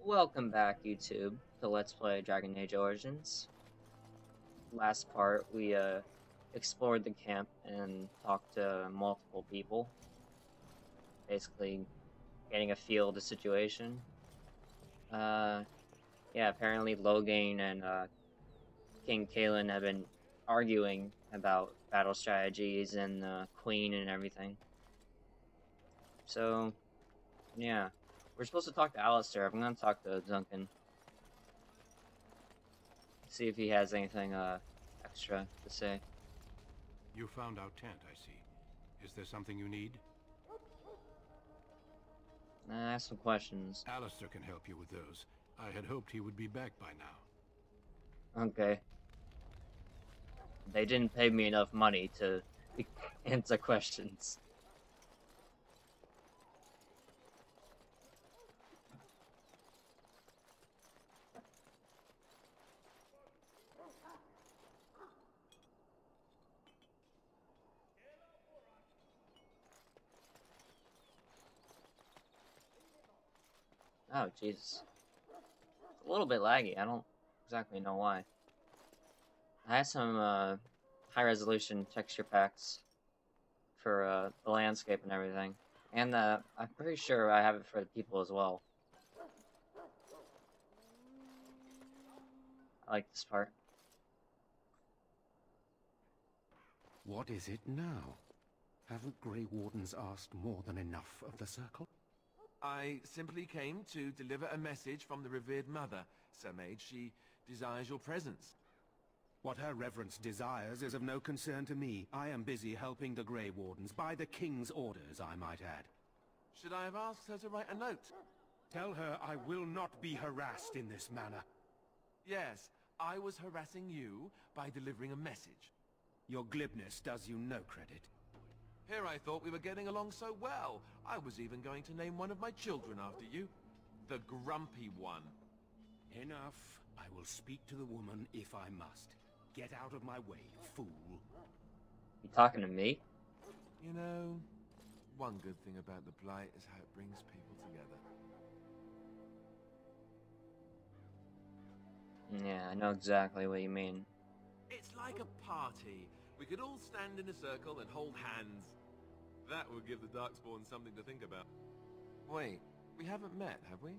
Welcome back, YouTube, to Let's Play Dragon Age Origins. Last part, we explored the camp and talked to multiple people, basically getting a feel of the situation. Yeah, apparently Loghain and King Kalen have been arguing about battle strategies and the Queen and everything. So, yeah, we're supposed to talk to Alistair. I'm gonna talk to Duncan. See if he has anything extra to say. You found our tent, I see. Is there something you need? Ask some questions. Alistair can help you with those. I had hoped he would be back by now. Okay. They didn't pay me enough money to answer questions. Oh, Jesus. It's a little bit laggy. I don't exactly know why. I had some high-resolution texture packs for the landscape and everything. And I'm pretty sure I have it for the people as well. I like this part. What is it now? Haven't Grey Wardens asked more than enough of the Circle? I simply came to deliver a message from the revered mother, Sir Mage. She desires your presence. What her reverence desires is of no concern to me. I am busy helping the Grey Wardens, by the King's orders, I might add. Should I have asked her to write a note? Tell her I will not be harassed in this manner. Yes, I was harassing you by delivering a message. Your glibness does you no credit. Here I thought we were getting along so well. I was even going to name one of my children after you. The Grumpy One. Enough. I will speak to the woman if I must. Get out of my way, fool. You talking to me? You know, one good thing about the Blight is how it brings people together. Yeah, I know exactly what you mean. It's like a party. We could all stand in a circle and hold hands. That would give the Darkspawn something to think about. Wait, we haven't met, have we?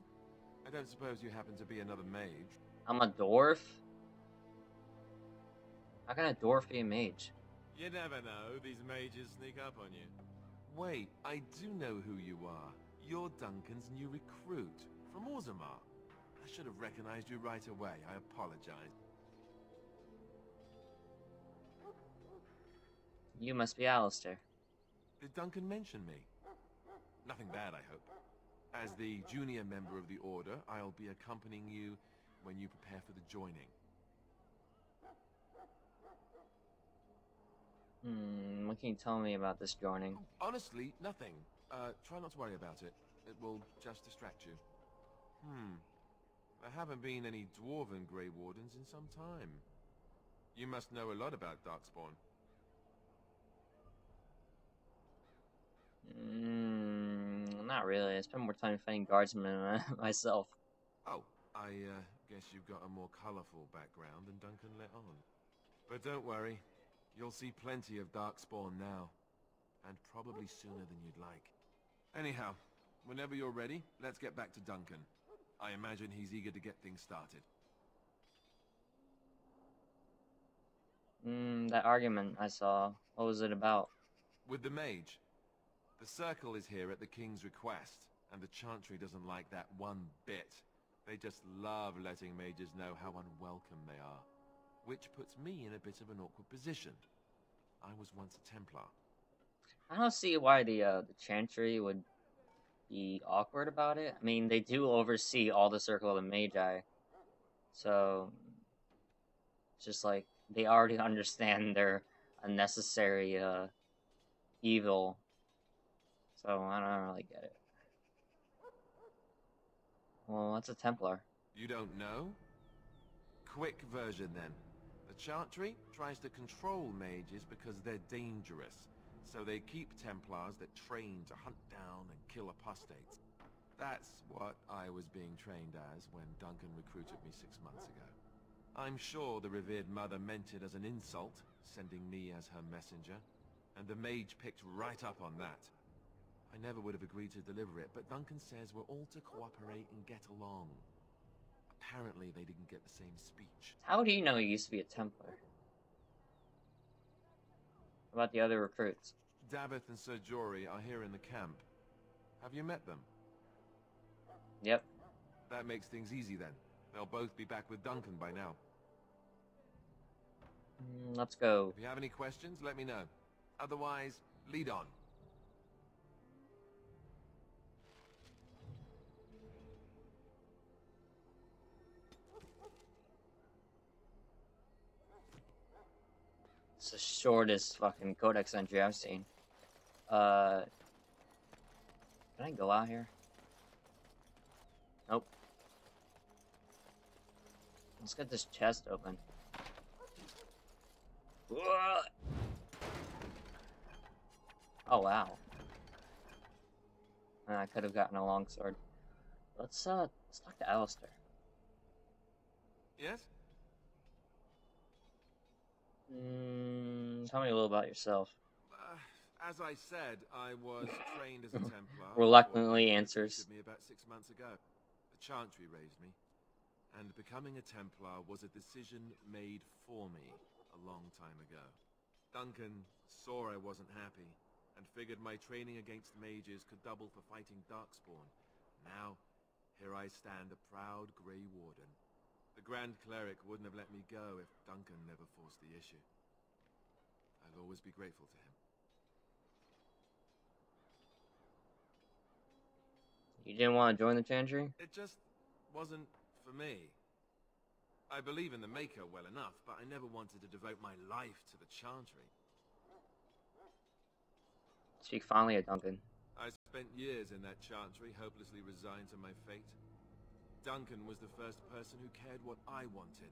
I don't suppose you happen to be another mage? I'm a dwarf? How can a dwarf be a mage? You never know, these mages sneak up on you. Wait, I do know who you are. You're Duncan's new recruit, from Orzammar. I should have recognized you right away, I apologize. You must be Alistair. Did Duncan mention me? Nothing bad, I hope. As the junior member of the Order, I'll be accompanying you when you prepare for the joining. What can you tell me about this joining? Honestly, nothing. Try not to worry about it. It will just distract you. There haven't been any Dwarven Grey Wardens in some time. You must know a lot about Darkspawn. Not really. I spend more time fighting guardsmen myself. Oh, I guess you've got a more colorful background than Duncan let on. But don't worry. You'll see plenty of Darkspawn now. And probably sooner than you'd like. Anyhow, whenever you're ready, let's get back to Duncan. I imagine he's eager to get things started. That argument I saw, what was it about? With the mage. The Circle is here at the King's request, and the Chantry doesn't like that one bit. They just love letting mages know how unwelcome they are. Which puts me in a bit of an awkward position. I was once a Templar. I don't see why the Chantry would be awkward about it. I mean, they do oversee all the Circle of the Magi. So, it's just like, they already understand their unnecessary evil. So, I don't really get it. Well, what's a Templar? You don't know? Quick version then. The Chantry tries to control mages because they're dangerous. So they keep Templars that train to hunt down and kill apostates. That's what I was being trained as when Duncan recruited me 6 months ago. I'm sure the revered mother meant it as an insult, sending me as her messenger, and the mage picked right up on that. I never would have agreed to deliver it, but Duncan says we're all to cooperate and get along. Apparently they didn't get the same speech. How do you know he used to be a Templar? What about the other recruits? Davith and Sir Jory are here in the camp. Have you met them? Yep. That makes things easy then. They'll both be back with Duncan by now. Let's go. If you have any questions, let me know. Otherwise, lead on. It's the shortest fucking codex entry I've seen. Can I go out here? Nope. Let's get this chest open. Oh wow. I could have gotten a longsword. Let's talk to Alistair. Yes? Tell me a little about yourself. As I said, I was trained as a Templar. Reluctantly answers. Me about 6 months ago. The Chantry raised me, and becoming a Templar was a decision made for me a long time ago. Duncan saw I wasn't happy, and figured my training against mages could double for fighting Darkspawn. Now, here I stand, a proud Grey Warden. The Grand Cleric wouldn't have let me go if Duncan never forced the issue. I'll always be grateful to him. You didn't want to join the Chantry? It just wasn't for me. I believe in the Maker well enough, but I never wanted to devote my life to the Chantry. Speak fondly of Duncan. I spent years in that Chantry, hopelessly resigned to my fate. Duncan was the first person who cared what I wanted.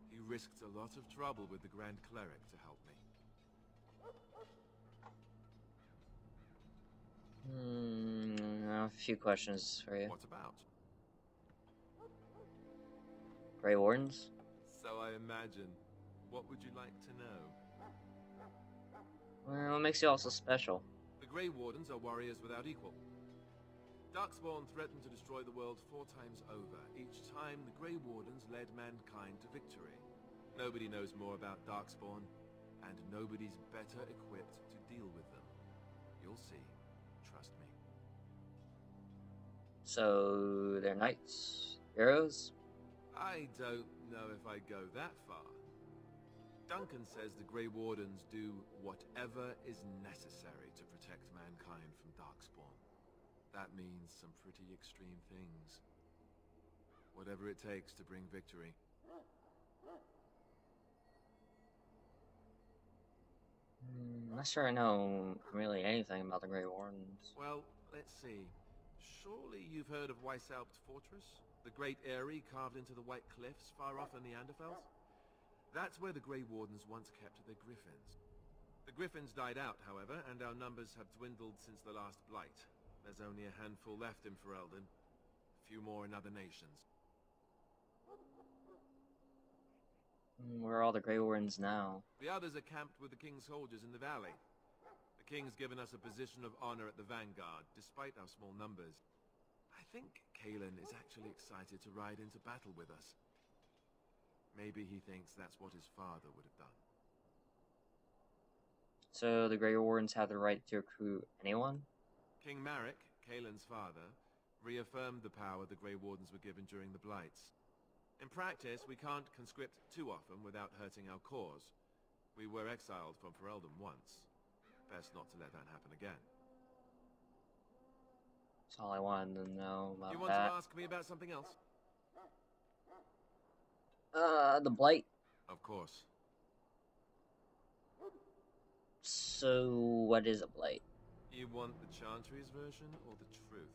He risked a lot of trouble with the Grand Cleric to help me. A few questions for you. What about? Grey Wardens? So I imagine. What would you like to know? Well, what makes you all so special? The Grey Wardens are warriors without equal. Darkspawn threatened to destroy the world 4 times over. Each time, the Grey Wardens led mankind to victory. Nobody knows more about Darkspawn, and nobody's better equipped to deal with them. You'll see. Trust me. So, they're knights? Heroes? I don't know if I go that far. Duncan says the Grey Wardens do whatever is necessary to protect mankind from Darkspawn. That means some pretty extreme things. Whatever it takes to bring victory. I'm not sure I know really anything about the Grey Wardens. Well, let's see. Surely you've heard of Weishaupt Fortress? The great eyrie carved into the White Cliffs far off in the Neanderthals? That's where the Grey Wardens once kept their griffins. The griffins died out, however, and our numbers have dwindled since the last blight. There's only a handful left in Ferelden. A few more in other nations. Where are all the Grey Wardens now? The others are camped with the King's soldiers in the valley. The King's given us a position of honor at the vanguard, despite our small numbers. I think Kalen is actually excited to ride into battle with us. Maybe he thinks that's what his father would have done. So the Grey Wardens have the right to recruit anyone? King Marek, Kalen's father, reaffirmed the power the Grey Wardens were given during the Blights. In practice, we can't conscript too often without hurting our cause. We were exiled from Ferelden once. Best not to let that happen again. That's all I wanted to know about You want that. to ask me about something else? The Blight. Of course. So, what is a Blight? You want the Chantry's version or the truth?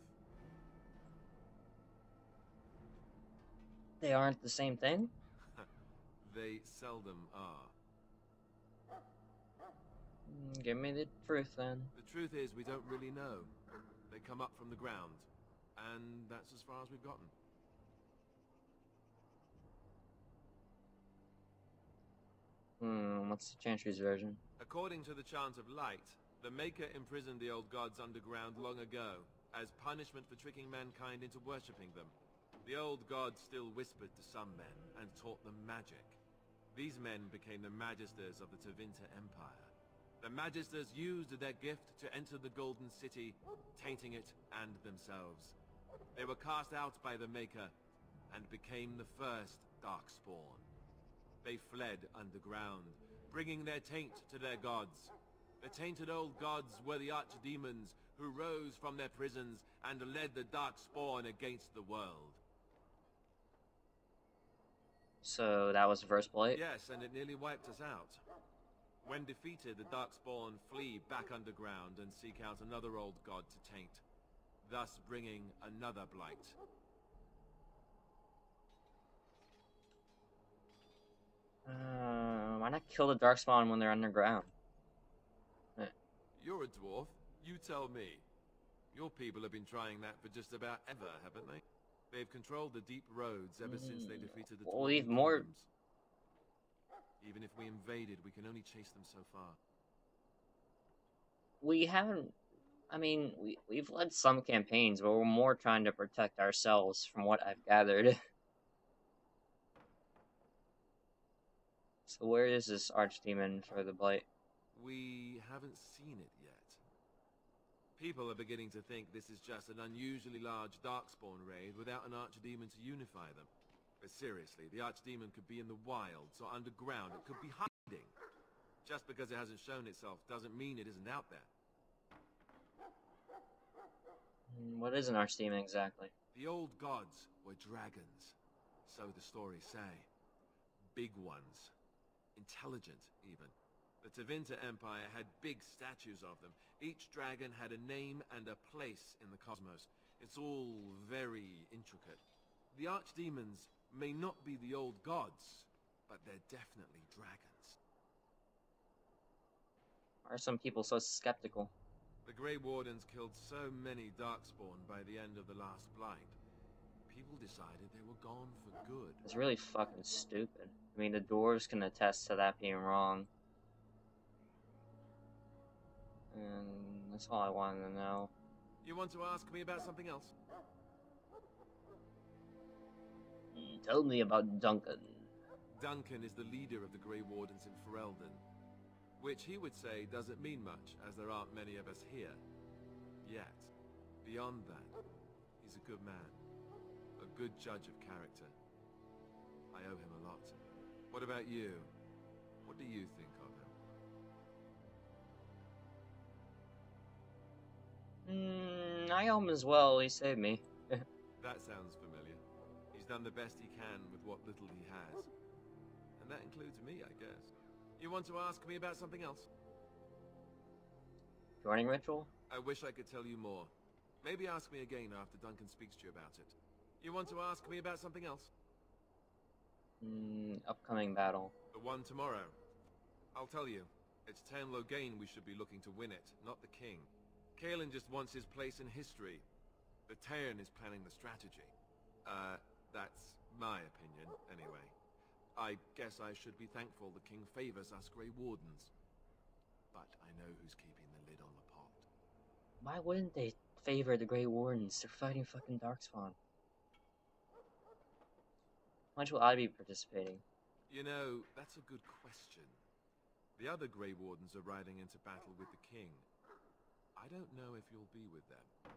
They aren't the same thing? They seldom are. Give me the truth then. The truth is, we don't really know. They come up from the ground. and that's as far as we've gotten. What's the Chantry's version? According to the Chant of Light, the Maker imprisoned the old gods underground long ago, as punishment for tricking mankind into worshipping them. The old gods still whispered to some men, and taught them magic. These men became the Magisters of the Tevinter Empire. The Magisters used their gift to enter the Golden City, tainting it and themselves. They were cast out by the Maker, and became the first Darkspawn. They fled underground, bringing their taint to their gods. The tainted old gods were the archdemons who rose from their prisons and led the Darkspawn against the world. So that was the first blight? Yes, and it nearly wiped us out. When defeated, the Darkspawn flee back underground and seek out another old god to taint, thus bringing another blight. Why not kill the Darkspawn when they're underground? You're a dwarf. You tell me. Your people have been trying that for just about ever, haven't they? They've controlled the deep roads ever since they defeated the Well, leave Dwarven more. kingdoms. Even if we invaded, we can only chase them so far. We haven't. I mean, we've led some campaigns, but we're more trying to protect ourselves, from what I've gathered. So where is this archdemon for the blight? We haven't seen it yet. People are beginning to think this is just an unusually large Darkspawn raid without an archdemon to unify them. But seriously, the archdemon could be in the wilds or underground. It could be hiding. Just because it hasn't shown itself doesn't mean it isn't out there. What is an archdemon exactly? The old gods were dragons, so the stories say. Big ones. Intelligent, even. The Tevinter Empire had big statues of them. Each dragon had a name and a place in the cosmos. It's all very intricate. The archdemons may not be the old gods, but they're definitely dragons. Why are some people so skeptical? The Grey Wardens killed so many Darkspawn by the end of the last blight. People decided they were gone for good. It's really fucking stupid. I mean, the dwarves can attest to that being wrong. And that's all I wanted to know. You want to ask me about something else? Tell me about Duncan. Duncan is the leader of the Grey Wardens in Ferelden, which he would say doesn't mean much, as there aren't many of us here. Yet. Beyond that, he's a good man. A good judge of character. I owe him a lot. What about you? What do you think of him? I owe him as well. He saved me. That sounds familiar. He's done the best he can with what little he has. And that includes me, I guess. You want to ask me about something else? Joining ritual? I wish I could tell you more. Maybe ask me again after Duncan speaks to you about it. You want to ask me about something else? Upcoming battle. The one tomorrow. I'll tell you. It's Tan Loghain we should be looking to win it, not the king. Kaelin just wants his place in history. The Tairn is planning the strategy. That's my opinion, anyway. I guess I should be thankful the king favors us Grey Wardens. But I know who's keeping the lid on the pot. Why wouldn't they favor the Grey Wardens? They're fighting fucking Darkspawn. How much will I be participating? You know, that's a good question. The other Grey Wardens are riding into battle with the king. I don't know if you'll be with them.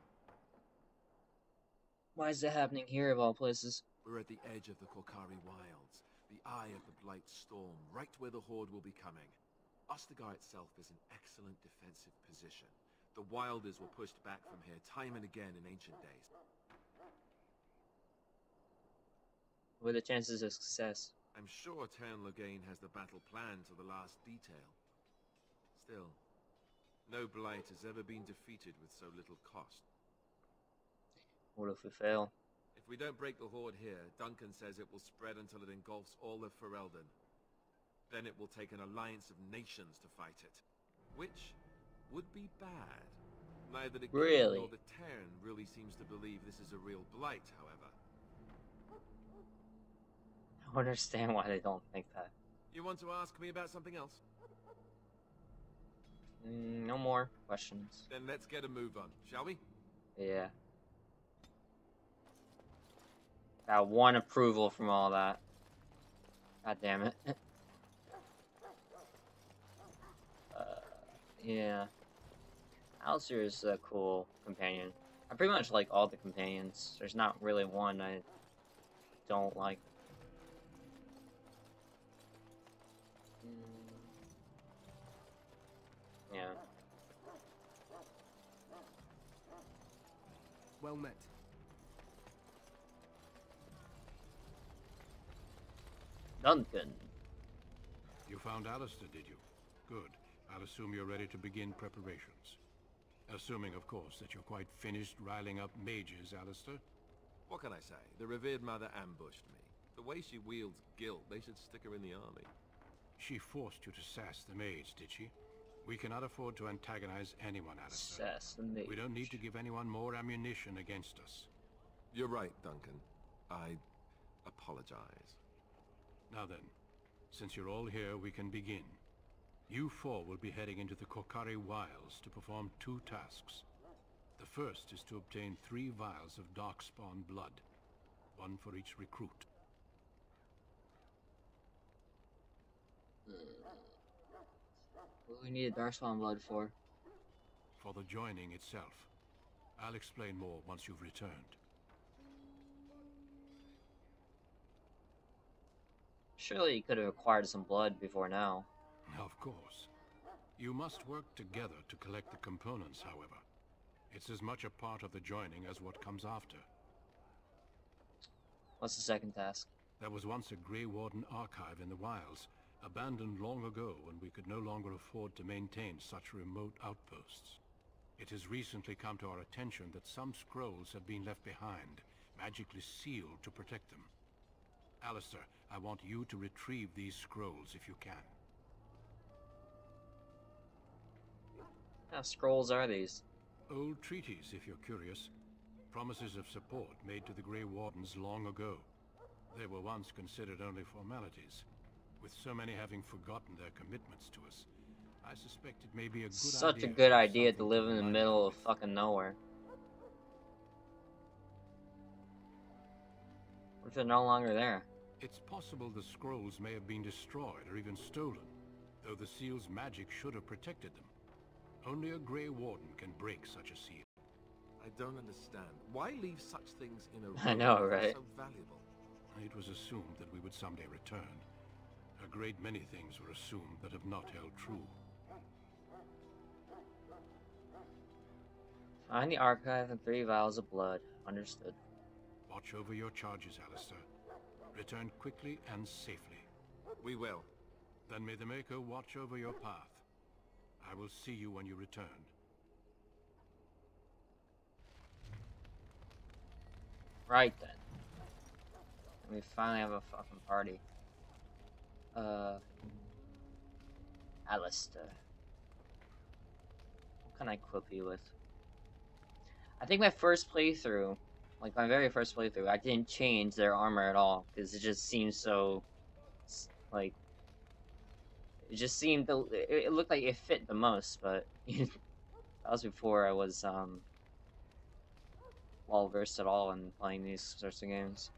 Why is that happening here of all places? We're at the edge of the Korcari Wilds, the eye of the Blight Storm, right where the Horde will be coming. Ostagar itself is an excellent defensive position. The Wilders were pushed back from here time and again in ancient days. What are the chances of success? I'm sure Tan Loghain has the battle planned to the last detail. Still, no Blight has ever been defeated with so little cost. What if we fail? If we don't break the Horde here, Duncan says it will spread until it engulfs all of Ferelden. Then it will take an alliance of nations to fight it. Which would be bad. Neither the king Really? nor the Terran really seems to believe this is a real blight, however. I don't understand why they don't think that. You want to ask me about something else? No more questions. Then let's get a move on, shall we? Yeah. Got one approval from all that. God damn it. Yeah. Alistair is a cool companion. I pretty much like all the companions. There's not really one I don't like. Yeah. Well met. Duncan. You found Alistair, did you? Good. I'll assume you're ready to begin preparations. Assuming, of course, that you're quite finished riling up mages, Alistair. What can I say? The revered mother ambushed me. The way she wields guilt, they should stick her in the army. She forced you to sass the mage, did she? We cannot afford to antagonize anyone, Alistair. Sass the mage. We don't need to give anyone more ammunition against us. You're right, Duncan. I apologize. Now then, since you're all here, we can begin. You four will be heading into the Korcari Wilds to perform 2 tasks. The first is to obtain 3 vials of darkspawn blood, 1 for each recruit. What do we need darkspawn blood for? For the joining itself. I'll explain more once you've returned. Surely you could have acquired some blood before now. Of course. You must work together to collect the components, however. It's as much a part of the joining as what comes after. What's the second task? There was once a Grey Warden archive in the wilds, abandoned long ago when we could no longer afford to maintain such remote outposts. It has recently come to our attention that some scrolls have been left behind, magically sealed to protect them. Alistair, I want you to retrieve these scrolls if you can. What kind of scrolls are these? Old treaties, if you're curious. Promises of support made to the Grey Wardens long ago. They were once considered only formalities. With so many having forgotten their commitments to us, I suspect it may be a good idea. Such a good idea to live in the middle of fucking nowhere. What if they're no longer there? It's possible the scrolls may have been destroyed or even stolen, though the seal's magic should have protected them. Only a Grey Warden can break such a seal. I don't understand. Why leave such things in a room I know, if they're right? so valuable? It was assumed that we would someday return. A great many things were assumed that have not held true. Find the archive and 3 vials of blood. Understood. Watch over your charges, Alistair. Return quickly and safely. We will. Then may the Maker watch over your path. I will see you when you return. Right then. We finally have a fucking party. Alistair. What can I equip you with? I think my first playthrough, like my very first playthrough, I didn't change their armor at all because it just seemed so, like, it just seemed it looked like it fit the most, but that was before I was well versed at all in playing these sorts of games.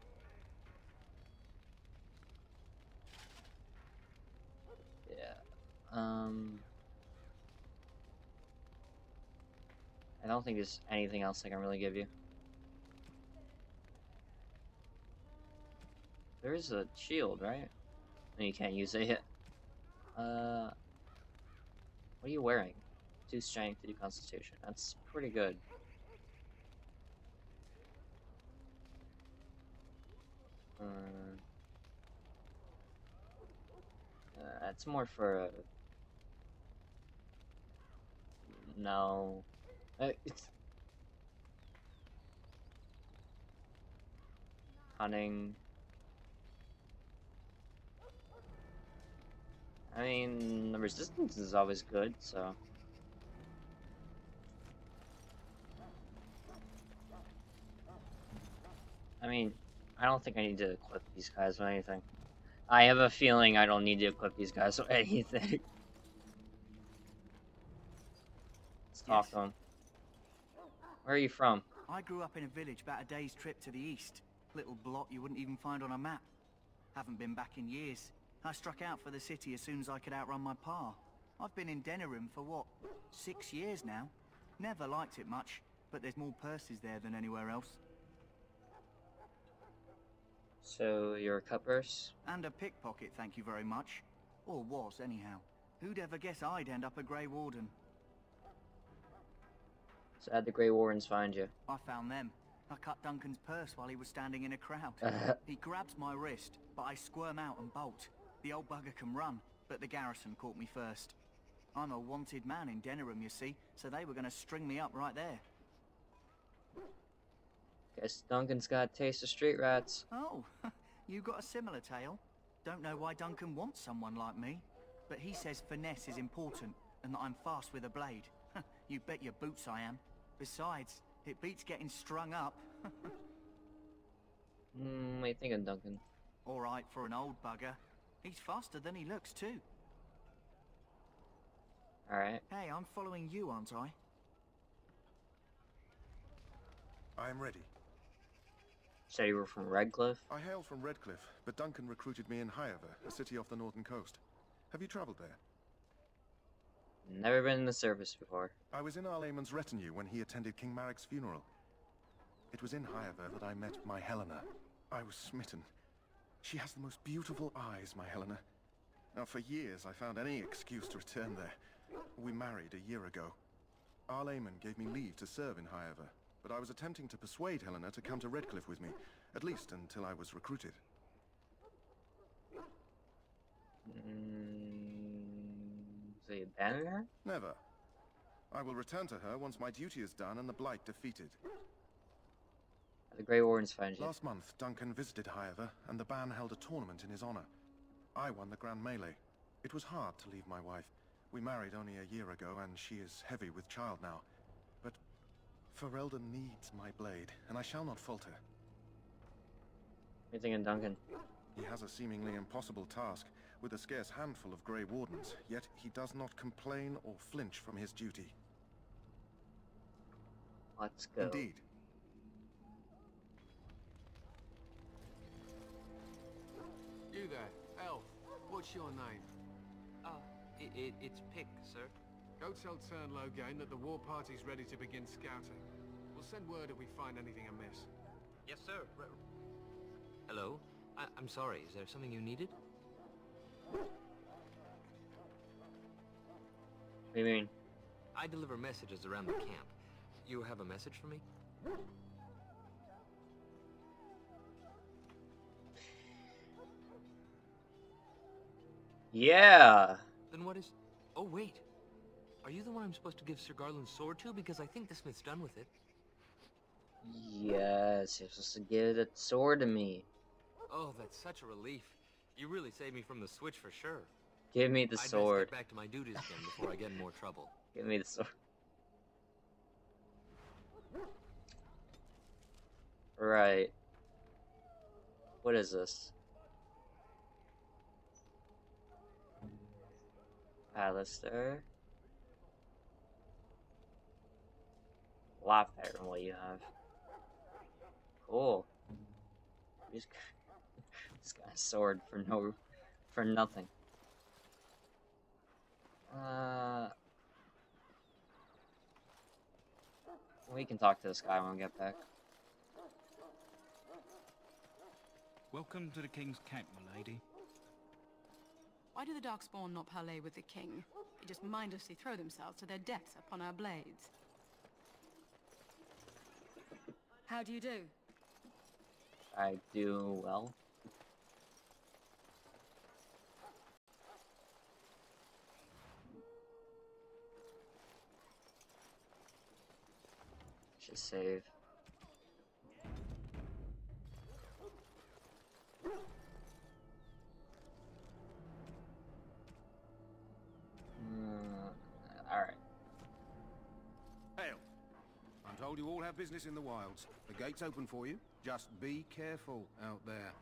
Yeah. I don't think there's anything else I can really give you. There is a shield, right? And you can't use it yet. What are you wearing? 2 strength, 2 constitution. That's pretty good. That's more for no. It's cunning. I mean, the resistance is always good, so. mean, I don't think I need to equip these guys with anything. I have a feeling I don't need to equip these guys with anything. Let's talk to them. Where are you from? I grew up in a village about a day's trip to the east. Little blot you wouldn't even find on a map. Haven't been back in years. I struck out for the city as soon as I could outrun my pa. I've been in Denerim for what, 6 years now? Never liked it much, but there's more purses there than anywhere else. So, you're a cutpurse? And a pickpocket, thank you very much. Or was, anyhow. Who'd ever guess I'd end up a Grey Warden? So how'd the Grey Wardens find you? I found them. I cut Duncan's purse while he was standing in a crowd. He grabs my wrist, but I squirm out and bolt. The old bugger can run, but the garrison caught me first. I'm a wanted man in Denerim, you see, so they were gonna string me up right there. Guess Duncan's got a taste of street rats. Oh, you got a similar tale? Don't know why Duncan wants someone like me, but he says finesse is important, and that I'm fast with a blade. You bet your boots I am. Besides, it beats getting strung up. What do you think of Duncan? Alright for an old bugger. He's faster than he looks, too. Alright. Hey, I'm following you, aren't I? I am ready. Said you were from Redcliffe? I hail from Redcliffe, but Duncan recruited me in Highever, a city off the northern coast. Have you traveled there? Never been in the service before. I was in Arlayman's retinue when he attended King Marek's funeral. It was in Highever that I met my Helena. I was smitten. She has the most beautiful eyes, my Helena. Now, for years, I found any excuse to return there. We married a year ago. Arlayman gave me leave to serve in Highever, but I was attempting to persuade Helena to come to Redcliffe with me, at least until I was recruited. So you abandoned her? Never. I will return to her once my duty is done and the Blight defeated. The Grey Wardens find you. Last month, Duncan visited Highever, and the band held a tournament in his honor. I won the Grand Melee. It was hard to leave my wife. We married only a year ago, and she is heavy with child now. But Ferelden needs my blade, and I shall not falter. What do you think of Duncan? He has a seemingly impossible task, with a scarce handful of Grey Wardens, yet he does not complain or flinch from his duty. Let's go. Indeed. You there, elf. What's your name? It's Pick, sir. Go tell Turn Logain that the war party's ready to begin scouting. We'll send word if we find anything amiss. Yes, sir. Hello? I'm sorry, is there something you needed? What do you mean? I deliver messages around the camp. You have a message for me? Yeah! Then what is... Oh, wait. Are you the one I'm supposed to give Sir Garland's sword to? Because I think the smith's done with it. Yes, you're supposed to give the sword to me. Oh, that's such a relief. You really saved me from the switch for sure. Give me the I'd sword. best get back to my duties again before I get in more trouble. Give me the sword. Right. What is this? Alistair. A lot better than what you have. Cool. You just got a sword for nothing. We can talk to this guy when we get back. Welcome to the King's camp, my lady. Why do the Darkspawn not parley with the king? They just mindlessly throw themselves to their deaths upon our blades. How do you do? I do well. Should save. Hail. I'm told told you all have business in the wilds. The gate's open for you. Just be careful out there.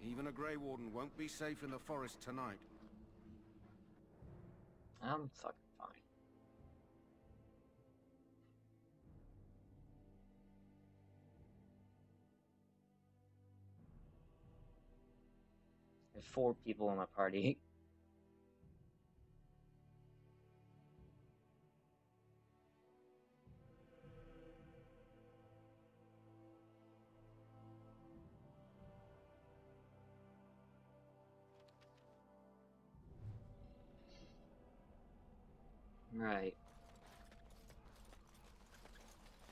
Even a Grey Warden won't be safe in the forest tonight. I'm fucking fine. There's 4 people in my party. Right.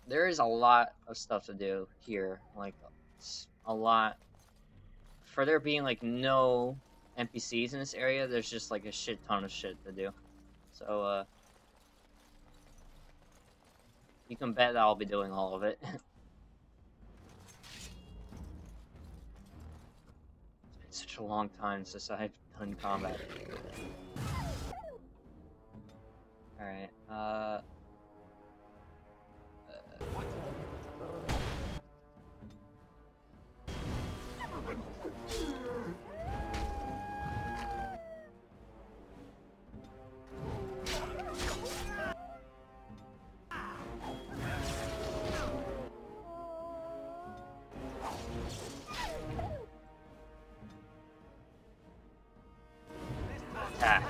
There is a lot of stuff to do here. Like, a lot. For there being, like, no NPCs in this area, there's just, like, a shit ton of shit to do. So, you can bet that I'll be doing all of it. It's been such a long time since I've done combat. Alright, attack.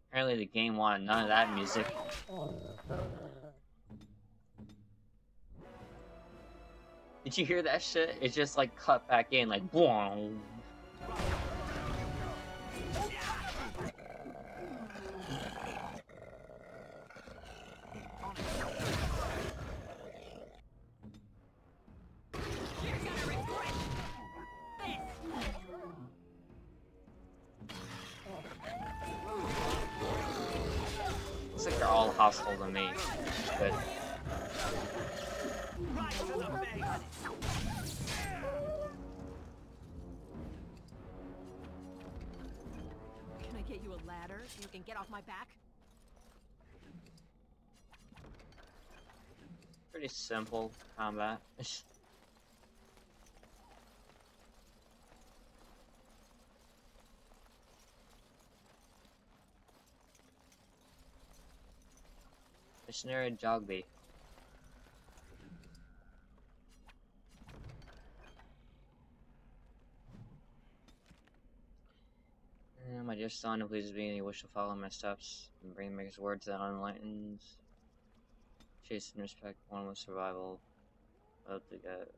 Apparently the game wanted none of that music. Did you hear that shit? It just like cut back in like boom. Looks like they're all hostile to me. Good. Can I get you a ladder so you can get off my back? Pretty simple combat. Missionary Jogby. My dear son, if please be, and you wish to follow my steps and bring Maker's word to the unenlightened. Chase and respect one with survival. But to get,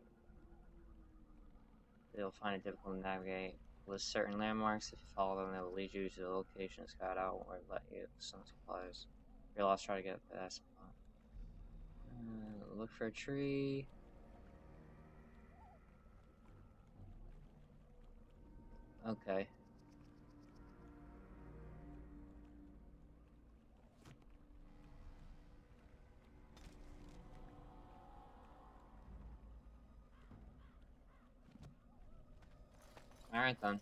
they'll find it difficult to navigate. List certain landmarks. If you follow them, they will lead you to the location scout out where it let you some supplies. If you're lost, try to get past. Look for a tree. Okay. Alright then.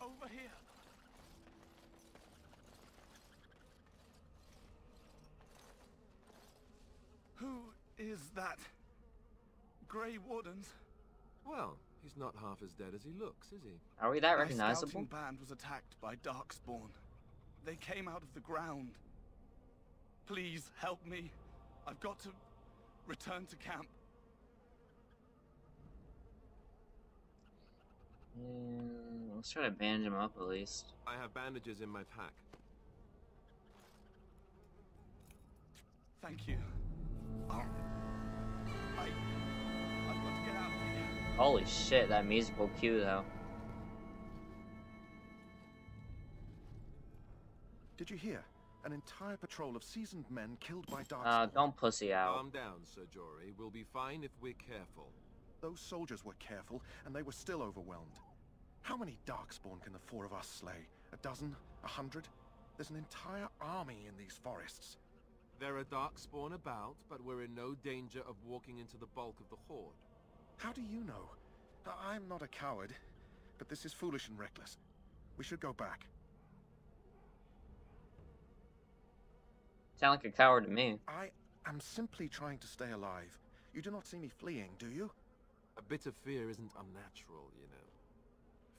Over here. Who is that? Grey Wardens? Well, he's not half as dead as he looks, is he? Are we that My recognizable? scouting band was attacked by Darkspawn. They came out of the ground. Please help me. I've got to return to camp. Let's try to bandage him up at least. I have bandages in my pack. Thank you. I've got to get out of here. Holy shit, that musical cue though. Did you hear? An entire patrol of seasoned men killed by Darkspawn. Don't pussy out. Calm down, Sir Jory. We'll be fine if we're careful. Those soldiers were careful, and they were still overwhelmed. How many Darkspawn can the 4 of us slay? A dozen? 100? There's an entire army in these forests. There are Darkspawn about, but we're in no danger of walking into the bulk of the Horde. How do you know? I'm not a coward, but this is foolish and reckless. We should go back. Sound like a coward to me. I am simply trying to stay alive. You do not see me fleeing, do you? A bit of fear isn't unnatural, you know.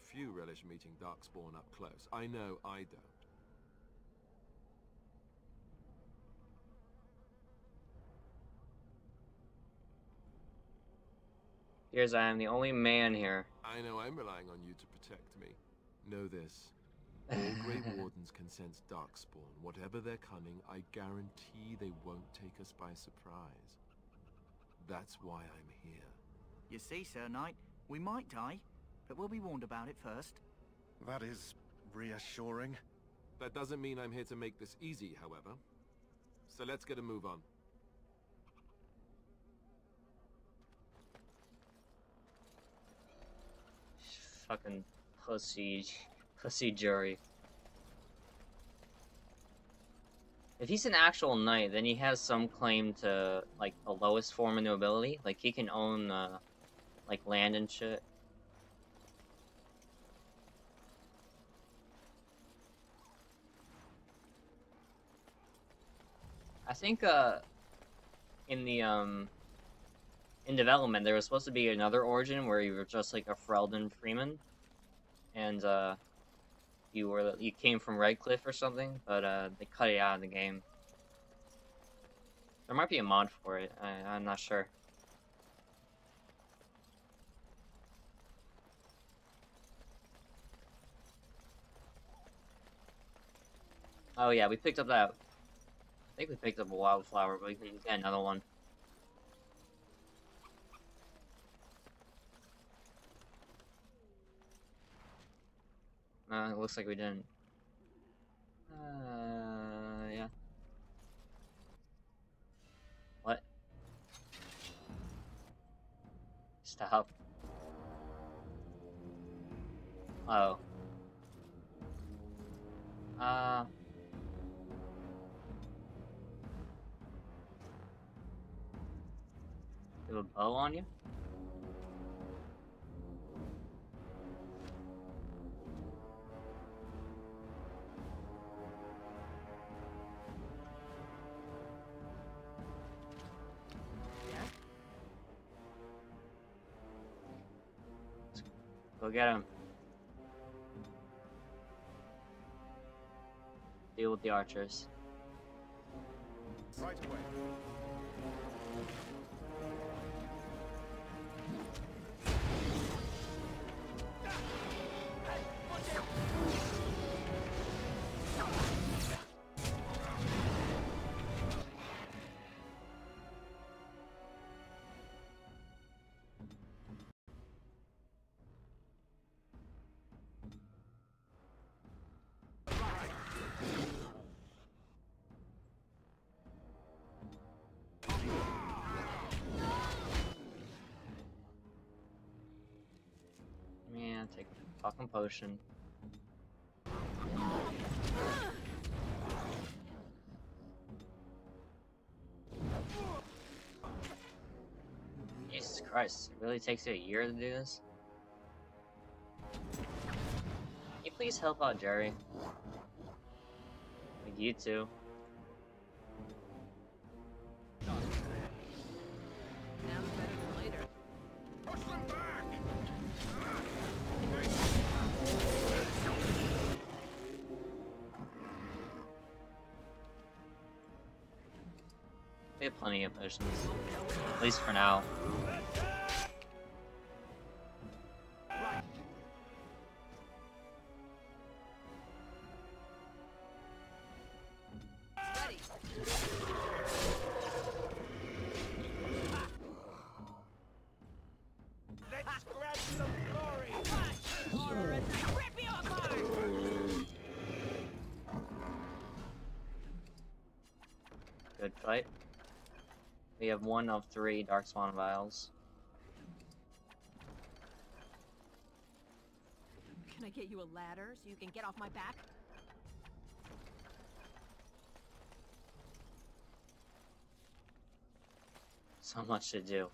Few relish meeting Darkspawn up close. I know I don't. Here's I am the only man here. I know I'm relying on you to protect me. Know this. All Grey Wardens can sense Darkspawn. Whatever their cunning, I guarantee they won't take us by surprise. That's why I'm here. You see, Sir Knight, we might die, but we'll be warned about it first. That is reassuring. That doesn't mean I'm here to make this easy, however. So let's get a move on. Fucking pussy jury. If he's an actual knight, then he has some claim to, like, the lowest form of nobility. Like, he can own, like, land and shit. I think, in the, in development, there was supposed to be another origin where you were just, like, a Freldon freeman. And, you came from Redcliffe or something, but they cut it out of the game. There might be a mod for it. I'm not sure. Oh yeah, we picked up that. I think we picked up a wildflower, but we can get another one. It looks like we didn't. Yeah. What? Stop. Oh. You have a bow on you? Go get him. Deal with the archers. Right away. Yeah, take a fucking potion. Jesus Christ, it really takes you a year to do this? Can you please help out Jerry? Like you too. Now better than later. Push them back! We have plenty of potions. At least for now. Let's grab some glory! Good fight. We have one of 3 Darkspawn vials. Can I get you a ladder so you can get off my back? So much to do.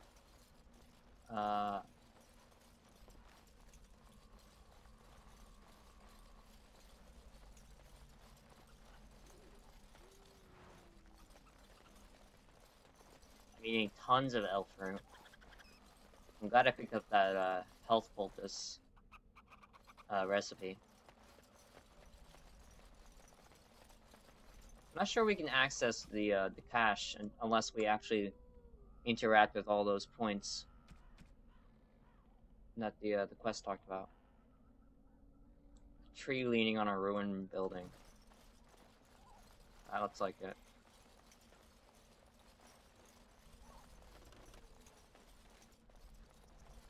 eating tons of elf fruit. I'm glad I picked up that health poultice recipe. I'm not sure we can access the cache unless we actually interact with all those points that the quest talked about. Tree leaning on a ruined building. That looks like it.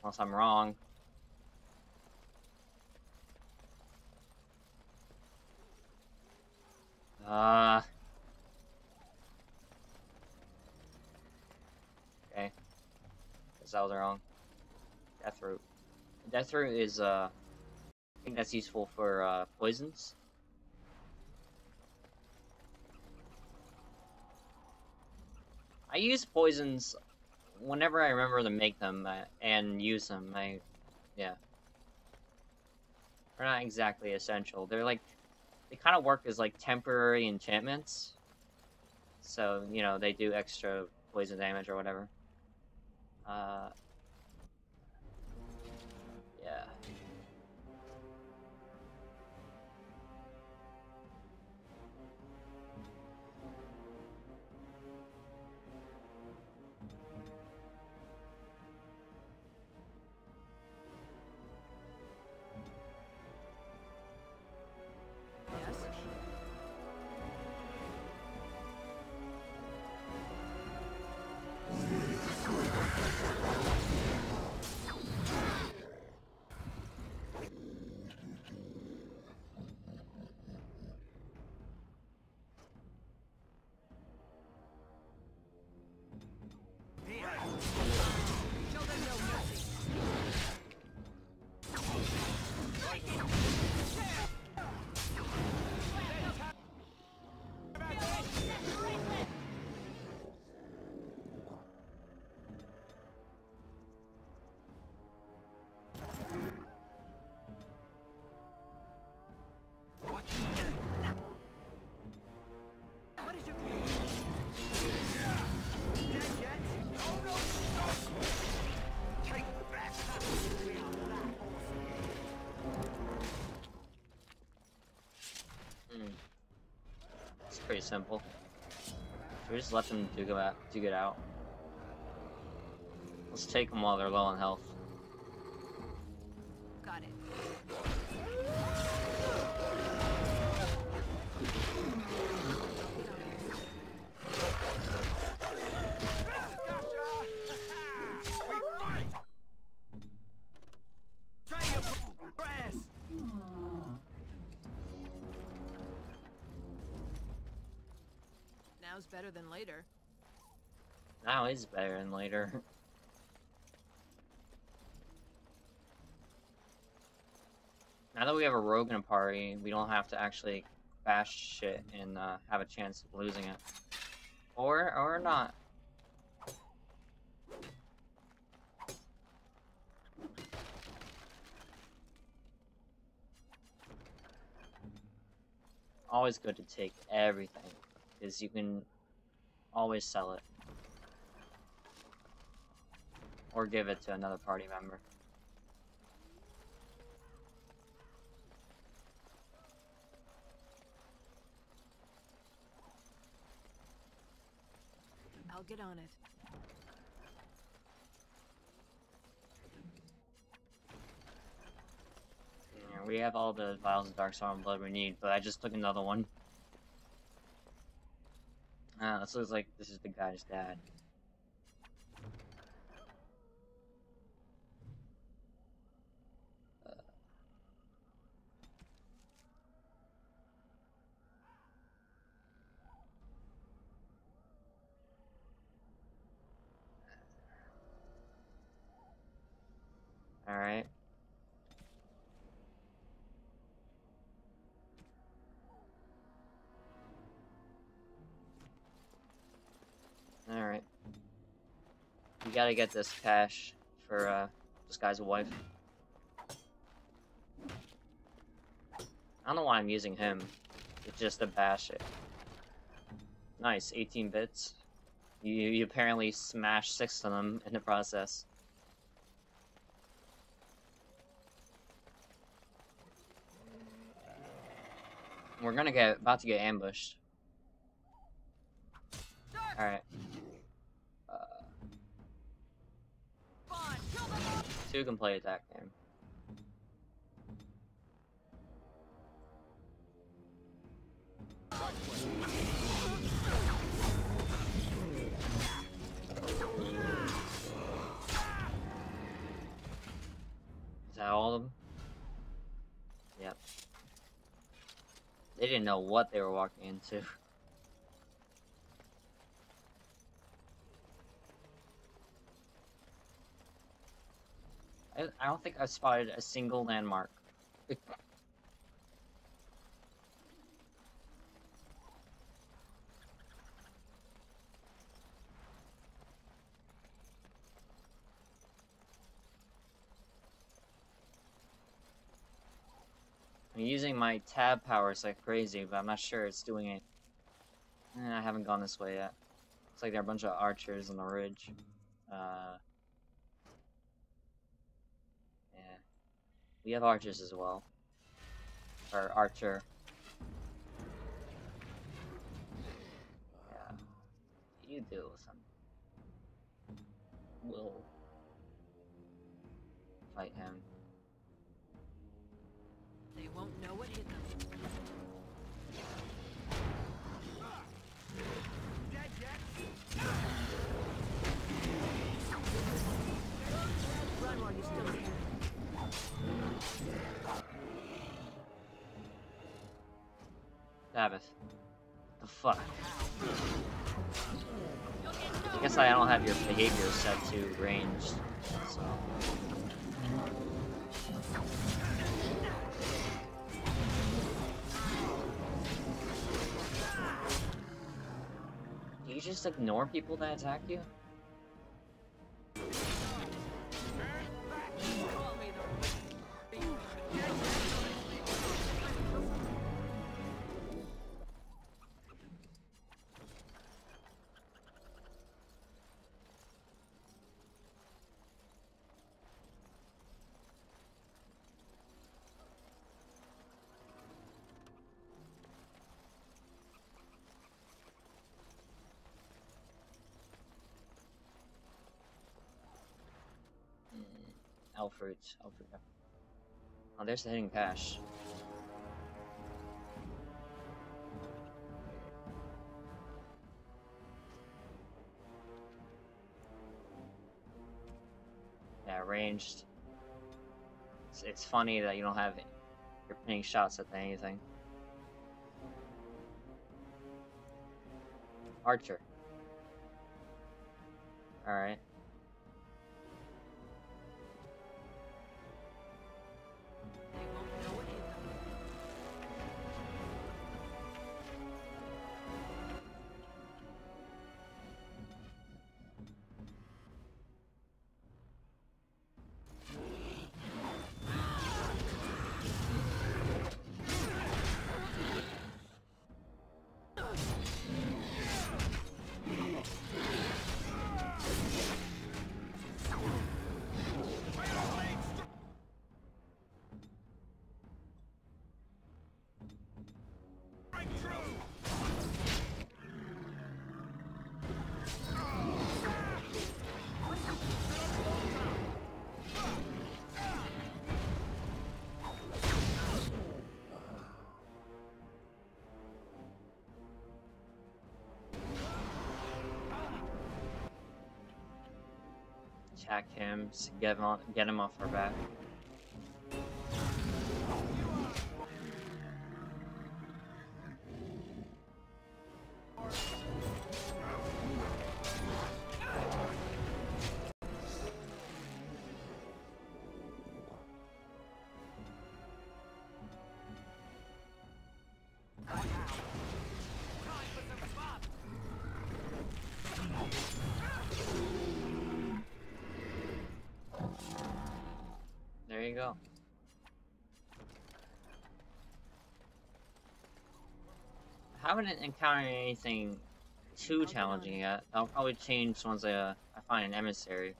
Unless I'm wrong. Okay. Guess I was wrong. Death root. Death root is, I think that's useful for, poisons. I use poisons whenever I remember to make them, and use them. Yeah. They're not exactly essential. They're like, they kind of work as like temporary enchantments. So, you know, they do extra poison damage or whatever. Yeah. It's pretty simple. Should we just let them duke it out? Let's take them while they're low on health. Got it. Now's better than later. Now is better than later. Now that we have a rogue in a party, we don't have to actually bash shit and have a chance of losing it. Or not. Always good to take everything, because you can always sell it. Or give it to another party member. I'll get on it. Yeah, we have all the vials of Dark Sorrow and Blood we need, but I just took another one. This looks like this is the guy's dad. Alright. Alright. You gotta get this cash for, this guy's wife. I don't know why I'm using him. It's just to bash it. Nice, 18 bits. You apparently smashed 6 of them in the process. We're gonna about to get ambushed. All right. 2 can play attack game. Is that all of them? Yep. They didn't know what they were walking into. I don't think I spotted a single landmark. I'm using my tab powers like crazy, but I'm not sure it's doing it. I haven't gone this way yet. Looks like there are a bunch of archers on the ridge. Yeah. We have archers as well. Or archer. Yeah. You deal with them. We'll fight him. They won't know what hit them. Run while you still can. Sabbath. The fuck? I guess I don't have your behavior set to ranged, so. Do you just ignore people that attack you? Alfred. Oh, there's the hidden cache. Yeah, ranged. It's funny that you don't have it. You're putting shots at anything. Archer. Alright. Attack him, get him off our back. There you go. I haven't encountered anything too challenging yet. I'll probably change once I find an emissary.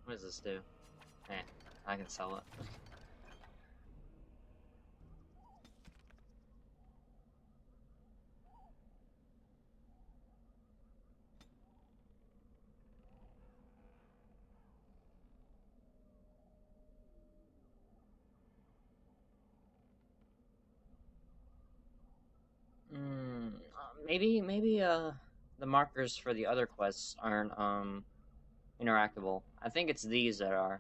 What does this do? I can sell it. Maybe the markers for the other quests aren't interactable. I think it's these that are.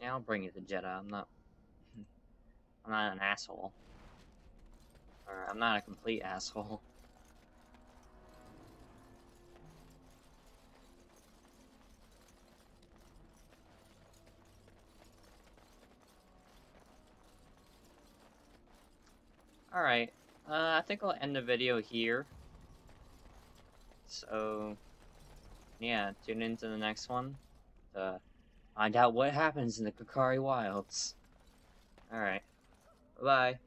Yeah, I'll bring you the Jedi. I'm not an asshole. Or I'm not a complete asshole. Alright, I think I'll end the video here. So, yeah, tune into the next one to find out what happens in the Korcari Wilds. Alright, bye-bye.